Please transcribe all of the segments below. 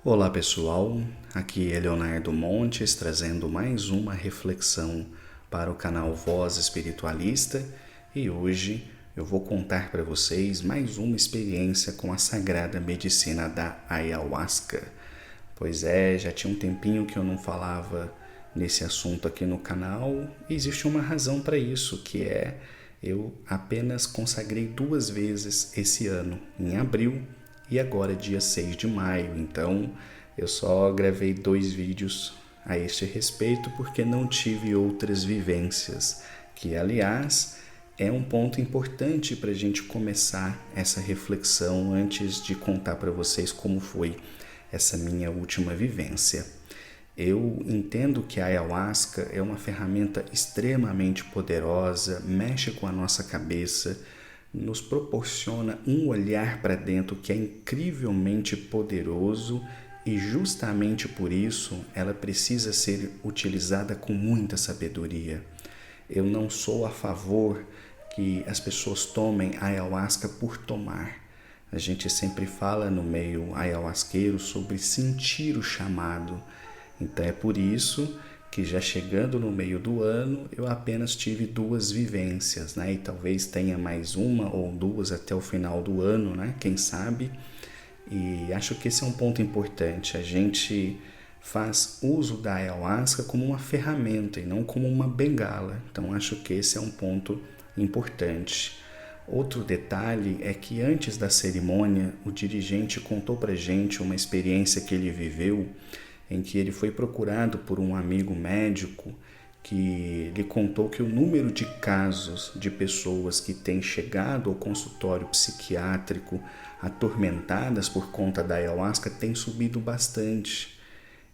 Olá pessoal, aqui é Leonardo Montes trazendo mais uma reflexão para o canal Voz Espiritualista e hoje eu vou contar para vocês mais uma experiência com a sagrada medicina da Ayahuasca. Pois é, já tinha um tempinho que eu não falava nesse assunto aqui no canal e existe uma razão para isso, que é eu apenas consagrei 2 vezes esse ano, em abril e agora dia 6 de maio. Então eu só gravei 2 vídeos a este respeito porque não tive outras vivências, que aliás é um ponto importante para a gente começar essa reflexão antes de contar para vocês como foi essa minha última vivência. Eu entendo que a ayahuasca é uma ferramenta extremamente poderosa, mexe com a nossa cabeça, nos proporciona um olhar para dentro que é incrivelmente poderoso e justamente por isso ela precisa ser utilizada com muita sabedoria. Eu não sou a favor que as pessoas tomem ayahuasca por tomar. A gente sempre fala no meio ayahuasqueiro sobre sentir o chamado. Então é por isso que já chegando no meio do ano eu apenas tive 2 vivências, né? E talvez tenha mais uma ou duas até o final do ano, né? Quem sabe? E acho que esse é um ponto importante. A gente faz uso da ayahuasca como uma ferramenta e não como uma bengala. Então acho que esse é um ponto importante. Outro detalhe é que antes da cerimônia, o dirigente contou pra gente uma experiência que ele viveu em que ele foi procurado por um amigo médico que lhe contou que o número de casos de pessoas que têm chegado ao consultório psiquiátrico atormentadas por conta da ayahuasca tem subido bastante.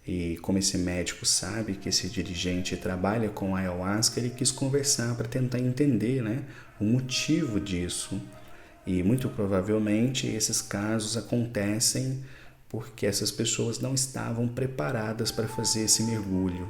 E como esse médico sabe que esse dirigente trabalha com a ayahuasca, ele quis conversar para tentar entender, né, o motivo disso. E muito provavelmente esses casos acontecem porque essas pessoas não estavam preparadas para fazer esse mergulho.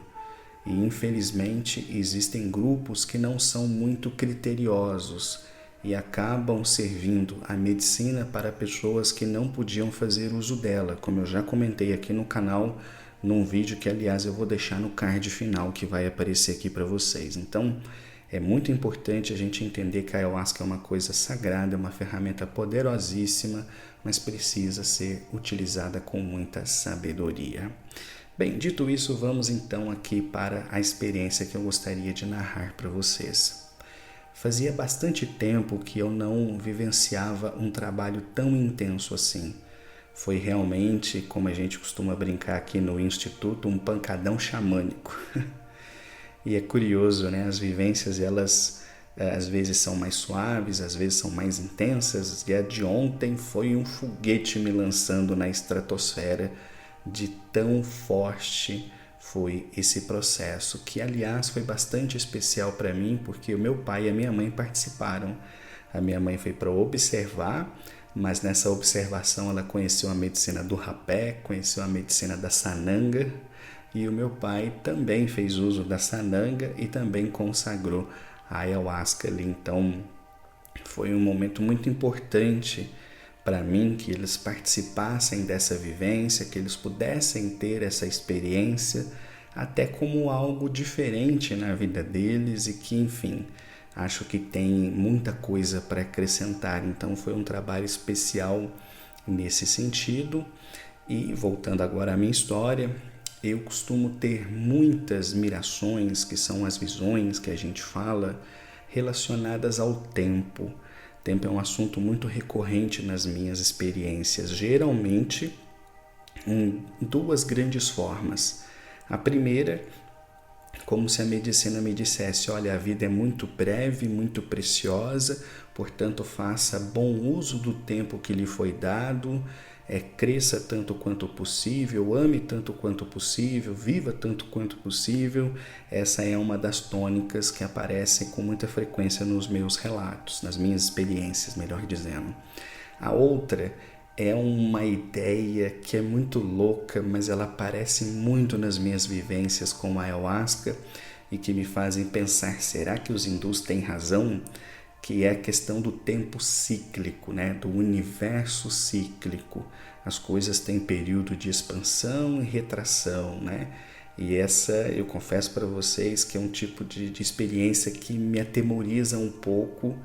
E infelizmente existem grupos que não são muito criteriosos e acabam servindo a medicina para pessoas que não podiam fazer uso dela, como eu já comentei aqui no canal, num vídeo que aliás eu vou deixar no card final que vai aparecer aqui para vocês. Então é muito importante a gente entender que a ayahuasca é uma coisa sagrada, é uma ferramenta poderosíssima, mas precisa ser utilizada com muita sabedoria. Bem, dito isso, vamos então aqui para a experiência que eu gostaria de narrar para vocês. Fazia bastante tempo que eu não vivenciava um trabalho tão intenso assim. Foi realmente, como a gente costuma brincar aqui no Instituto, um pancadão xamânico. E é curioso, né? As vivências, elas às vezes são mais suaves, às vezes são mais intensas. E a de ontem foi um foguete me lançando na estratosfera, de tão forte foi esse processo, que aliás foi bastante especial para mim, porque o meu pai e a minha mãe participaram. A minha mãe foi para observar, mas nessa observação ela conheceu a medicina do rapé, conheceu a medicina da sananga, e o meu pai também fez uso da sananga e também consagrou a ayahuasca ali. Então foi um momento muito importante para mim que eles participassem dessa vivência, que eles pudessem ter essa experiência até como algo diferente na vida deles e que, enfim, acho que tem muita coisa para acrescentar. Então foi um trabalho especial nesse sentido. E voltando agora à minha história, eu costumo ter muitas mirações, que são as visões que a gente fala, relacionadas ao tempo. Tempo é um assunto muito recorrente nas minhas experiências, geralmente em 2 grandes formas. A primeira, como se a medicina me dissesse: olha, a vida é muito breve, muito preciosa, portanto faça bom uso do tempo que lhe foi dado, cresça tanto quanto possível, ame tanto quanto possível, viva tanto quanto possível. Essa é uma das tônicas que aparecem com muita frequência nos meus relatos, nas minhas experiências, melhor dizendo. A outra é uma ideia que é muito louca, mas ela aparece muito nas minhas vivências com a ayahuasca e que me fazem pensar: será que os hindus têm razão? Que é a questão do tempo cíclico, né? Do universo cíclico. as coisas têm período de expansão e retração, né? E essa, eu confesso para vocês que é um tipo de experiência que me atemoriza um pouco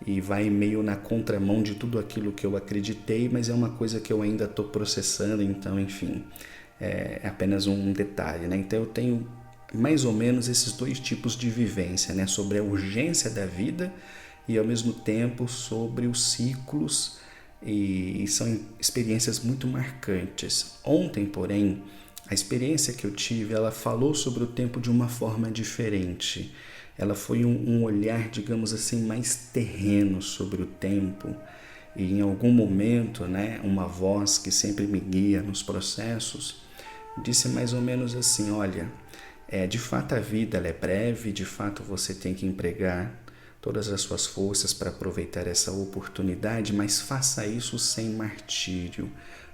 e vai meio na contramão de tudo aquilo que eu acreditei, mas é uma coisa que eu ainda estou processando, então, enfim, é apenas um detalhe, né? Então eu tenho mais ou menos esses dois tipos de vivência, né? Sobre a urgência da vida e ao mesmo tempo sobre os ciclos, e são experiências muito marcantes. Ontem, porém, a experiência que eu tive, ela falou sobre o tempo de uma forma diferente. Ela foi um olhar, digamos assim, mais terreno sobre o tempo. E em algum momento, né, uma voz que sempre me guia nos processos, disse mais ou menos assim, olha, de fato a vida ela é breve, de fato você tem que empregar todas as suas forças para aproveitar essa oportunidade, mas faça isso sem martírio,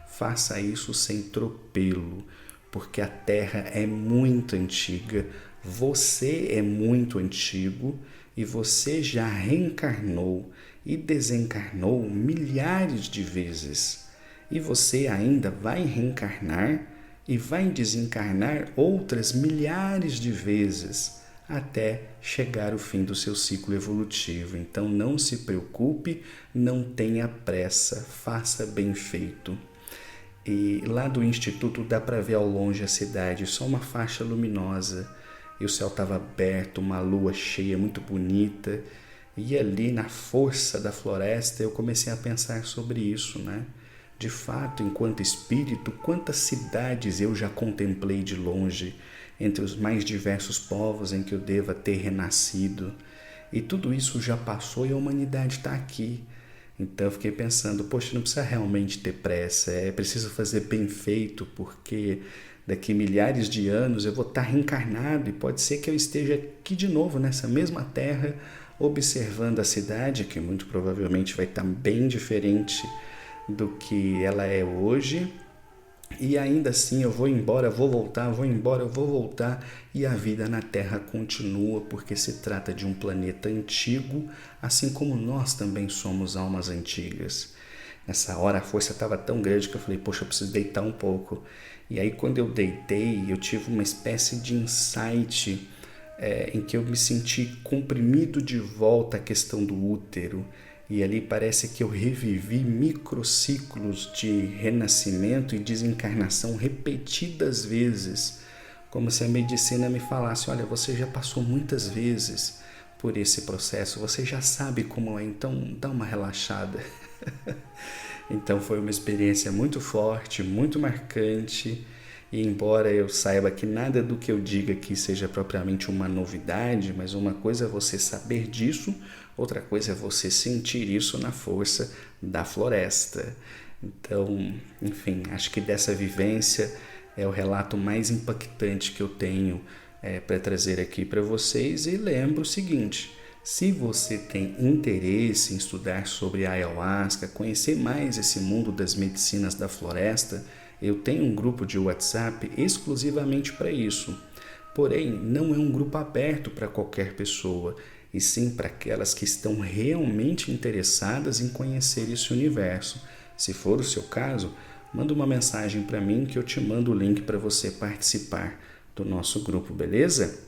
faça isso sem tropelo, porque a Terra é muito antiga, você é muito antigo e você já reencarnou e desencarnou milhares de vezes. E você ainda vai reencarnar e vai desencarnar outras milhares de vezes até chegar o fim do seu ciclo evolutivo. Então não se preocupe, não tenha pressa, faça bem feito. E lá do Instituto dá para ver ao longe a cidade, só uma faixa luminosa. E o céu estava aberto, uma lua cheia, muito bonita. E ali na força da floresta eu comecei a pensar sobre isso, né? De fato, enquanto espírito, quantas cidades eu já contemplei de longe, entre os mais diversos povos em que eu deva ter renascido. E tudo isso já passou e a humanidade está aqui. Então eu fiquei pensando, poxa, não precisa realmente ter pressa, é preciso fazer bem feito, porque daqui milhares de anos eu vou estar reencarnado e pode ser que eu esteja aqui de novo nessa mesma terra, observando a cidade, que muito provavelmente vai estar bem diferente do que ela é hoje, e ainda assim eu vou embora, vou voltar, vou embora, vou voltar, e a vida na Terra continua, porque se trata de um planeta antigo, assim como nós também somos almas antigas. Nessa hora a força estava tão grande que eu falei, poxa, eu preciso deitar um pouco. E aí quando eu deitei, eu tive uma espécie de insight em que eu me senti comprimido de volta à questão do útero. E ali parece que eu revivi microciclos de renascimento e desencarnação repetidas vezes, como se a medicina me falasse, olha, você já passou muitas vezes por esse processo, você já sabe como é, então dá uma relaxada. Então foi uma experiência muito forte, muito marcante, e embora eu saiba que nada do que eu diga aqui seja propriamente uma novidade, mas uma coisa é você saber disso, outra coisa é você sentir isso na força da floresta. Então, enfim, acho que dessa vivência é o relato mais impactante que eu tenho para trazer aqui para vocês. E lembro o seguinte, se você tem interesse em estudar sobre a ayahuasca, conhecer mais esse mundo das medicinas da floresta, eu tenho um grupo de WhatsApp exclusivamente para isso. Porém, não é um grupo aberto para qualquer pessoa, e sim para aquelas que estão realmente interessadas em conhecer esse universo. Se for o seu caso, manda uma mensagem para mim que eu te mando o link para você participar do nosso grupo, beleza?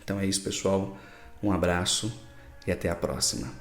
Então é isso, pessoal. Um abraço e até a próxima.